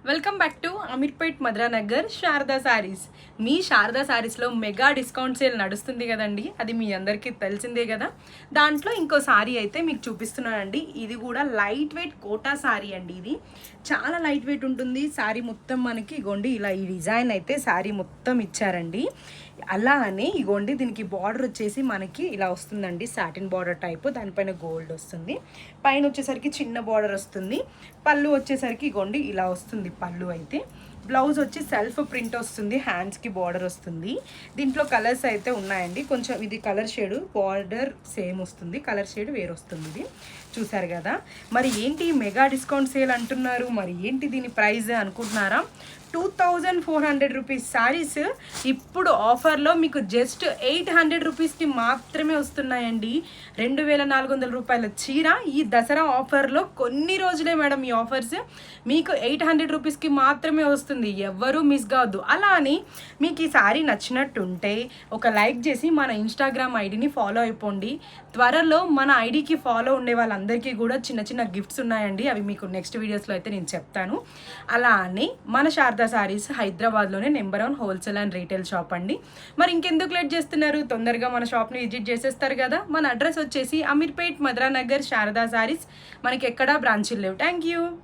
Welcome back to Ameerpet Madhuranagar Sharada sarees. మీ శారదా సారీస్లో mega discount sale నడుస్తుంది కదండి, అది మీ అందరికీ తెలిసిందే కదా. దాంట్లో ఇంకో సారీ అయితే మీకు చూపిస్తున్నానండి. ఇది కూడా లైట్ వెయిట్ కోటా సారీ అండి. ఇది చాలా లైట్ వెయిట్ ఉంటుంది. సారీ మొత్తం మనకి ఇగోండి ఇలా ఈ డిజైన్ అయితే సారీ మొత్తం ఇచ్చారండి. అలా అని ఇగోండి దీనికి బార్డర్ వచ్చేసి మనకి ఇలా వస్తుందండి, సాటిన్ బార్డర్ టైప్. దానిపైన గోల్డ్ వస్తుంది, పైన వచ్చేసరికి చిన్న బార్డర్ వస్తుంది. పళ్ళు వచ్చేసరికి ఇగోండి ఇలా వస్తుంది పళ్ళు అయితే. బ్లౌజ్ వచ్చి సెల్ఫ్ ప్రింట్ వస్తుంది, హ్యాండ్స్కి బార్డర్ వస్తుంది. దీంట్లో కలర్స్ అయితే ఉన్నాయండి. కొంచెం ఇది కలర్ షేడ్, బార్డర్ సేమ్ వస్తుంది, కలర్ షేడ్ వేరు వస్తుంది. ఇది చూసారు కదా. మరి ఏంటి మెగా డిస్కౌంట్ సేల్ అంటున్నారు, మరి ఏంటి దీని ప్రైస్ అనుకుంటున్నారా? 2400 రూపీస్ శారీస్ ఇప్పుడు ఆఫర్లో మీకు జస్ట్ 800 రూపీస్కి మాత్రమే వస్తున్నాయండి. 2400 రూపాయల చీర ఈ దసరా ఆఫర్లో కొన్ని రోజులే మేడం ఈ ఆఫర్స్. మీకు 800 రూపీస్కి మాత్రమే వస్తుంది, ఎవ్వరూ మిస్ కావద్దు. అలా అని మీకు ఈ శారీ నచ్చినట్టుంటే ఒక లైక్ చేసి మన ఇన్స్టాగ్రామ్ ఐడిని ఫాలో అయిపోండి. త్వరలో మన ఐడికి ఫాలో ఉండే వాళ్ళందరికీ కూడా చిన్న చిన్న గిఫ్ట్స్ ఉన్నాయండి, అవి మీకు నెక్స్ట్ వీడియోస్లో అయితే నేను చెప్తాను. అలా అని మన శారదా సారీస్ హైదరాబాద్లోనే number 1 wholesale and retail shop అండి. మరి ఇంకెందుకు లేట్ చేస్తున్నారు, తొందరగా మన షాప్ని విజిట్ చేసేస్తారు కదా. మన అడ్రస్ వచ్చేసి అమీర్పేట్ మద్రానగర్ శారదా సారీస్. మనకి ఎక్కడా బ్రాంచీలు లేవు. Thank you.